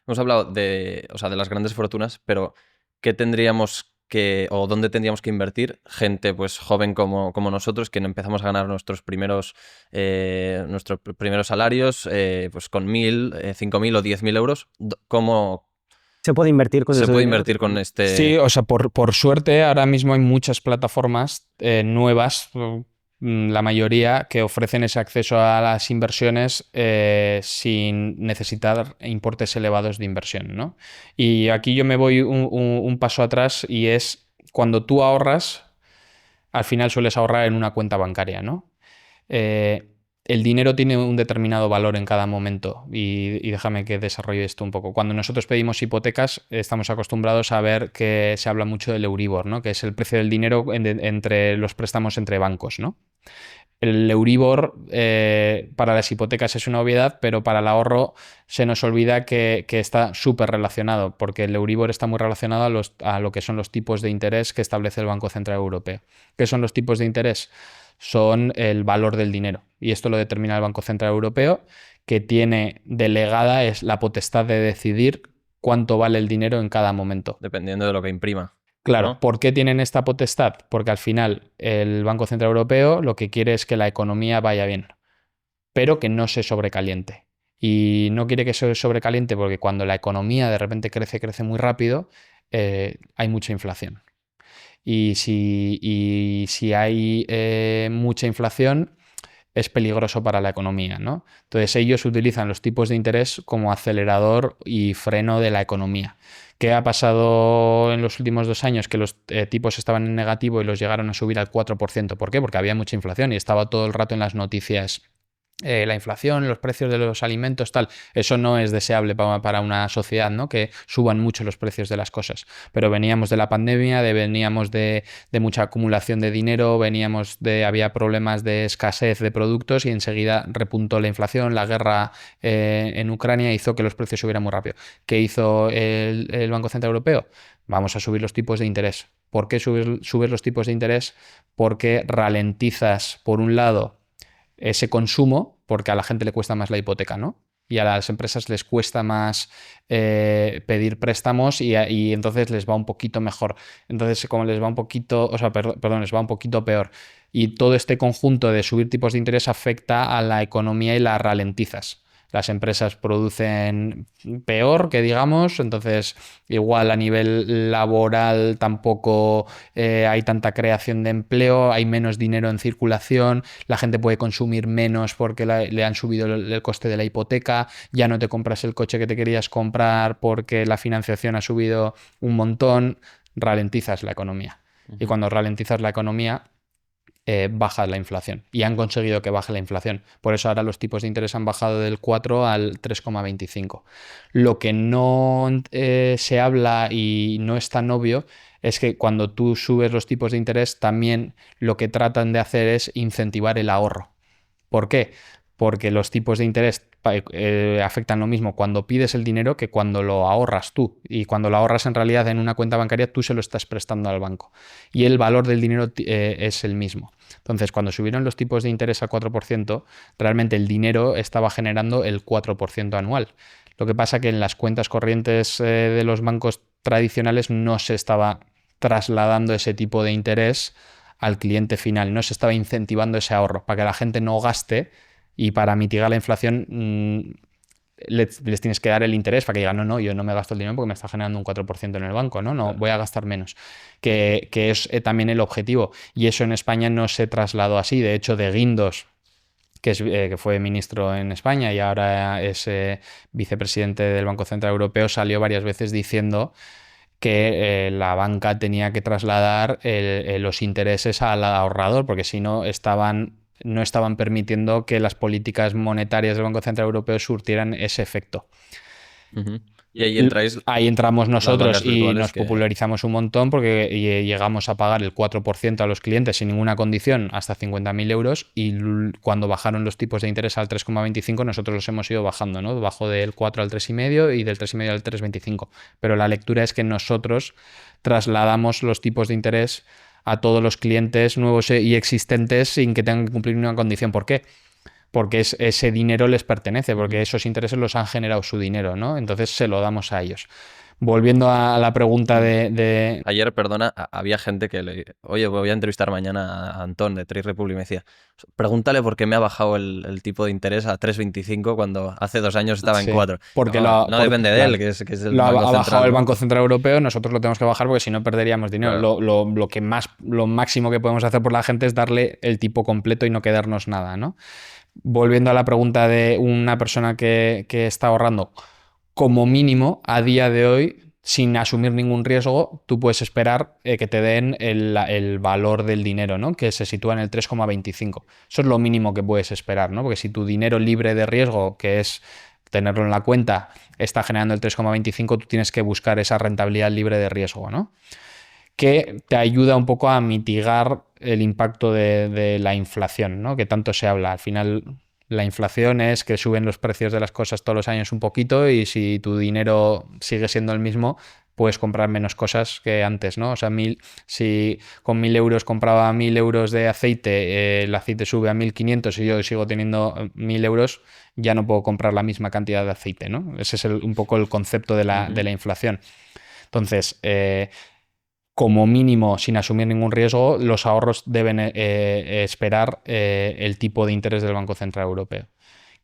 hemos hablado de, o sea, de las grandes fortunas, pero ¿qué tendríamos que, o dónde tendríamos que invertir gente pues joven como nosotros, que no empezamos a ganar nuestros primeros salarios, pues con 1.000, 5.000 o 10.000 euros? ¿Cómo ¿Se puede invertir con se ese puede dinero? invertir con Sí, este? o sea, por suerte ahora mismo hay muchas plataformas nuevas, la mayoría, que ofrecen ese acceso a las inversiones sin necesitar importes elevados de inversión, ¿no? Y aquí yo me voy un paso atrás y es cuando tú ahorras, al final sueles ahorrar en una cuenta bancaria, ¿no? Eh, el dinero tiene un determinado valor en cada momento y déjame que desarrolle esto un poco. Cuando nosotros pedimos hipotecas, estamos acostumbrados a ver que se habla mucho del Euribor, ¿no? Que es el precio del dinero entre los préstamos entre bancos, ¿no? El Euribor para las hipotecas es una obviedad, pero para el ahorro se nos olvida que está súper relacionado, porque el Euribor está muy relacionado a lo que son los tipos de interés que establece el Banco Central Europeo. ¿Qué son los tipos de interés? Son el valor del dinero. Y esto lo determina el Banco Central Europeo, que tiene delegada es la potestad de decidir cuánto vale el dinero en cada momento. Dependiendo de lo que imprima, Claro, ¿no? ¿por qué tienen esta potestad? Porque al final el Banco Central Europeo lo que quiere es que la economía vaya bien, pero que no se sobrecaliente. Y no quiere que se sobrecaliente porque cuando la economía de repente crece muy rápido, hay mucha inflación. Y si hay mucha inflación, es peligroso para la economía, ¿no? Entonces ellos utilizan los tipos de interés como acelerador y freno de la economía. ¿Qué ha pasado en los últimos 2 años? Que los tipos estaban en negativo y los llegaron a subir al 4%. ¿Por qué? Porque había mucha inflación y estaba todo el rato en las noticias la inflación, los precios de los alimentos, tal. Eso no es deseable para una sociedad, ¿no? Que suban mucho los precios de las cosas. Pero veníamos de la pandemia, veníamos de mucha acumulación de dinero, había problemas de escasez de productos y enseguida repuntó la inflación, la guerra en Ucrania hizo que los precios subieran muy rápido. ¿Qué hizo el Banco Central Europeo? Vamos a subir los tipos de interés. ¿Por qué subes los tipos de interés? Porque ralentizas, por un lado, ese consumo, porque a la gente le cuesta más la hipoteca, ¿no? Y a las empresas les cuesta más pedir préstamos y entonces les va un poquito mejor. Entonces, como les va un poquito, o sea, perdón, les va un poquito peor. Y todo este conjunto de subir tipos de interés afecta a la economía y la ralentizas. Las empresas producen peor, que digamos, entonces igual a nivel laboral tampoco hay tanta creación de empleo, hay menos dinero en circulación, la gente puede consumir menos porque le han subido el coste de la hipoteca, ya no te compras el coche que te querías comprar porque la financiación ha subido un montón, ralentizas la economía. Y Ujú. cuando ralentizas la economía, baja la inflación. Y han conseguido que baje la inflación. Por eso ahora los tipos de interés han bajado del 4 al 3,25. Lo que no se habla y no es tan obvio es que cuando tú subes los tipos de interés, también lo que tratan de hacer es incentivar el ahorro. ¿Por qué? Porque los tipos de interés afectan lo mismo cuando pides el dinero que cuando lo ahorras tú. Y cuando lo ahorras en realidad en una cuenta bancaria, tú se lo estás prestando al banco. Y el valor del dinero es el mismo. Entonces, cuando subieron los tipos de interés al 4%, realmente el dinero estaba generando el 4% anual. Lo que pasa que en las cuentas corrientes de los bancos tradicionales no se estaba trasladando ese tipo de interés al cliente final, no se estaba incentivando ese ahorro para que la gente no gaste y para mitigar la inflación les tienes que dar el interés para que digan, no, no, yo no me gasto el dinero porque me está generando un 4% en el banco, no, no, Claro. voy a gastar menos, que es también el objetivo. Y eso en España no se trasladó así. De hecho, de Guindos, que fue ministro en España y ahora es vicepresidente del Banco Central Europeo, salió varias veces diciendo que la banca tenía que trasladar los intereses al ahorrador, porque si no no estaban permitiendo que las políticas monetarias del Banco Central Europeo surtieran ese efecto. Ujú. Y ahí entráis Ahí entramos las nosotros bancas y virtuales nos que... popularizamos un montón porque llegamos a pagar el 4% a los clientes sin ninguna condición hasta 50.000 euros y cuando bajaron los tipos de interés al 3,25 nosotros los hemos ido bajando, ¿no? Bajó del 4 al 3,5 y del 3,5 al 3,25. Pero la lectura es que nosotros trasladamos los tipos de interés a todos los clientes nuevos y existentes sin que tengan que cumplir una condición. ¿Por qué? porque ese dinero les pertenece, porque esos intereses los han generado su dinero, ¿no? Entonces se lo damos a ellos. Volviendo a la pregunta de... Ayer, perdona, había gente que oye, voy a entrevistar mañana a Antón de Trade Republic y me decía, pregúntale por qué me ha bajado el tipo de interés a 3,25 cuando hace 2 años estaba en 4. Porque no depende de él, que es el lo Banco ha Central, bajado ¿no? el Banco Central Europeo, nosotros lo tenemos que bajar porque si no perderíamos dinero. Claro. Lo máximo que podemos hacer por la gente es darle el tipo completo y no quedarnos nada, ¿no? Volviendo a la pregunta de una persona que está ahorrando, como mínimo, a día de hoy, sin asumir ningún riesgo, tú puedes esperar que te den el valor del dinero, ¿no? Que se sitúa en el 3,25. Eso es lo mínimo que puedes esperar, ¿no? Porque si tu dinero libre de riesgo, que es tenerlo en la cuenta, está generando el 3,25, tú tienes que buscar esa rentabilidad libre de riesgo, ¿no? Que te ayuda un poco a mitigar el impacto de la inflación, ¿no? Que tanto se habla. Al final, la inflación es que suben los precios de las cosas todos los años un poquito y si tu dinero sigue siendo el mismo, puedes comprar menos cosas que antes, ¿no? O sea, si con 1.000 euros compraba 1.000 euros de aceite, el aceite sube a 1.500 y yo sigo teniendo 1.000 euros, ya no puedo comprar la misma cantidad de aceite, ¿no? Ese es un poco el concepto de la inflación. Entonces, como mínimo, sin asumir ningún riesgo, los ahorros deben esperar el tipo de interés del Banco Central Europeo.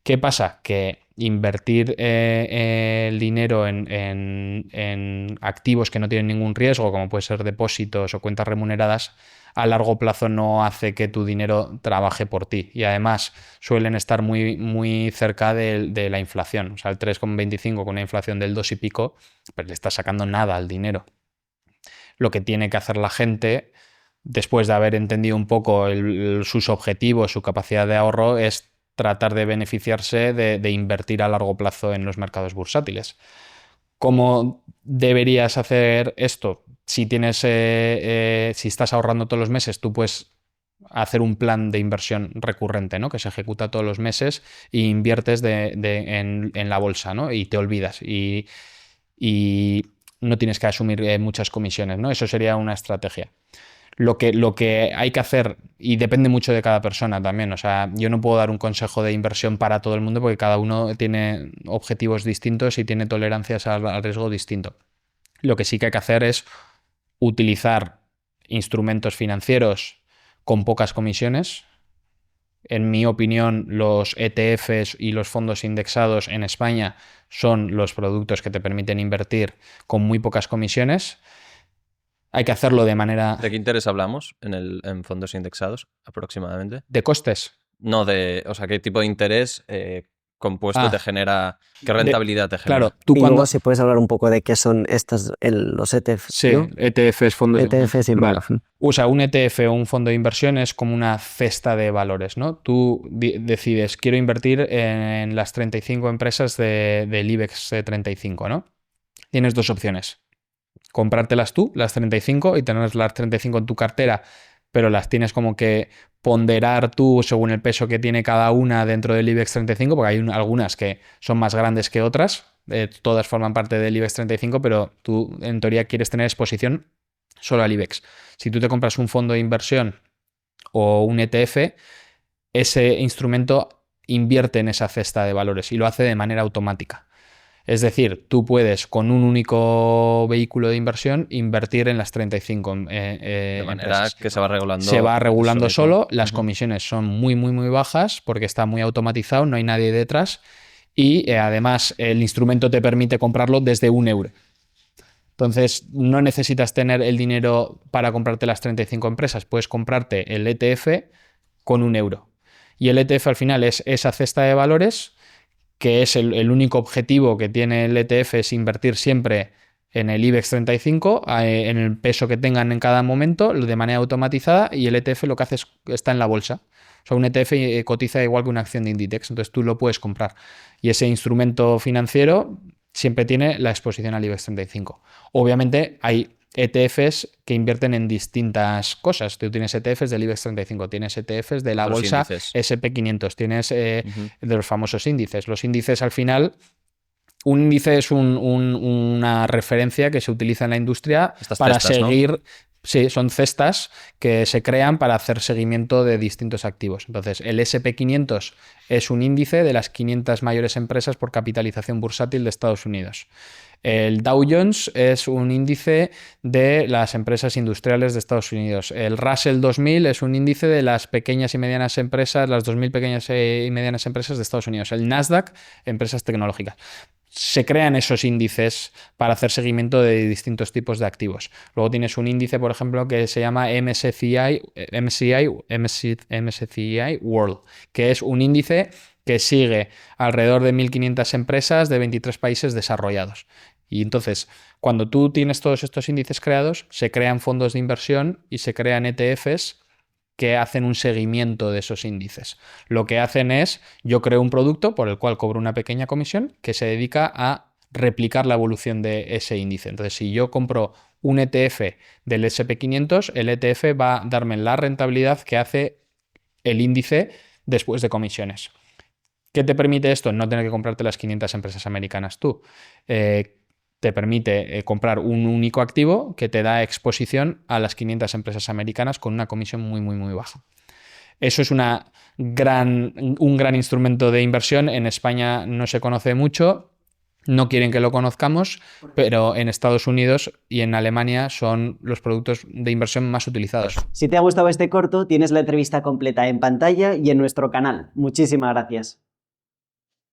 ¿Qué pasa? Que invertir el dinero en activos que no tienen ningún riesgo, como puede ser depósitos o cuentas remuneradas, a largo plazo no hace que tu dinero trabaje por ti. Y además suelen estar muy, muy cerca de la inflación. O sea, el 3,25 con una inflación del 2 y pico, pues le está sacando nada al dinero. Lo que tiene que hacer la gente, después de haber entendido un poco sus objetivos, su capacidad de ahorro, es tratar de beneficiarse de invertir a largo plazo en los mercados bursátiles. ¿Cómo deberías hacer esto? Si estás ahorrando todos los meses, tú puedes hacer un plan de inversión recurrente, ¿no? Que se ejecuta todos los meses e inviertes en la bolsa, ¿no? Y te olvidas. Y no tienes que asumir muchas comisiones, ¿no? Eso sería una estrategia. Lo que hay que hacer, y depende mucho de cada persona también, o sea, yo no puedo dar un consejo de inversión para todo el mundo porque cada uno tiene objetivos distintos y tiene tolerancias al riesgo distinto. Lo que sí que hay que hacer es utilizar instrumentos financieros con pocas comisiones. En mi opinión, los ETFs y los fondos indexados en España son los productos que te permiten invertir con muy pocas comisiones. Hay que hacerlo de manera... ¿De qué interés hablamos en fondos indexados aproximadamente? ¿De costes? No, o sea, ¿qué tipo de interés compuesto te genera? ¿Qué rentabilidad te genera? Claro, tú y cuando... luego si puedes hablar un poco de qué son los ETFs. Sí, ¿no? ETFs, fondos... ETFs y vale. O sea, un ETF o un fondo de inversión es como una cesta de valores, ¿no? Tú decides, quiero invertir en las 35 empresas del IBEX 35, ¿no? Tienes dos opciones. Comprártelas tú, las 35, y tener las 35 en tu cartera, pero las tienes como que ponderar tú según el peso que tiene cada una dentro del IBEX 35, porque hay algunas que son más grandes que otras, todas forman parte del IBEX 35, pero tú en teoría quieres tener exposición solo al IBEX. Si tú te compras un fondo de inversión o un ETF, ese instrumento invierte en esa cesta de valores y lo hace de manera automática. Es decir, tú puedes con un único vehículo de inversión invertir en las 35 de manera empresas. que se va regulando. Se va regulando solo, las comisiones son muy, muy, muy bajas porque está muy automatizado, no hay nadie detrás y además el instrumento te permite comprarlo desde 1 euro. Entonces, no necesitas tener el dinero para comprarte las 35 empresas, puedes comprarte el ETF con 1 euro. Y el ETF al final es esa cesta de valores que es el único objetivo que tiene el ETF es invertir siempre en el IBEX 35, en el peso que tengan en cada momento, de manera automatizada, y el ETF lo que hace es está en la bolsa. O sea, un ETF cotiza igual que una acción de Inditex, entonces tú lo puedes comprar. Y ese instrumento financiero siempre tiene la exposición al IBEX 35. Obviamente hay ETFs que invierten en distintas cosas. Tú tienes ETFs del IBEX 35, tienes ETFs de la bolsa índices. SP500, tienes de los famosos índices. Los índices al final, un índice es una referencia que se utiliza en la industria Estas para cestas, seguir... ¿no? Sí, son cestas que se crean para hacer seguimiento de distintos activos. Entonces, el SP500 es un índice de las 500 mayores empresas por capitalización bursátil de Estados Unidos. El Dow Jones es un índice de las empresas industriales de Estados Unidos. El Russell 2000 es un índice de las pequeñas y medianas empresas, las 2000 pequeñas y medianas empresas de Estados Unidos. El Nasdaq, empresas tecnológicas. Se crean esos índices para hacer seguimiento de distintos tipos de activos. Luego tienes un índice, por ejemplo, que se llama MSCI World, que es un índice que sigue alrededor de 1.500 empresas de 23 países desarrollados. Y entonces, cuando tú tienes todos estos índices creados, se crean fondos de inversión y se crean ETFs que hacen un seguimiento de esos índices. Lo que hacen es, yo creo un producto por el cual cobro una pequeña comisión que se dedica a replicar la evolución de ese índice. Entonces, si yo compro un ETF del SP500, el ETF va a darme la rentabilidad que hace el índice después de comisiones. ¿Qué te permite esto? No tener que comprarte las 500 empresas americanas tú. Te permite comprar un único activo que te da exposición a las 500 empresas americanas con una comisión muy, muy, muy baja. Eso es un gran instrumento de inversión. En España no se conoce mucho, no quieren que lo conozcamos, pero en Estados Unidos y en Alemania son los productos de inversión más utilizados. Si te ha gustado este corto, tienes la entrevista completa en pantalla y en nuestro canal. Muchísimas gracias.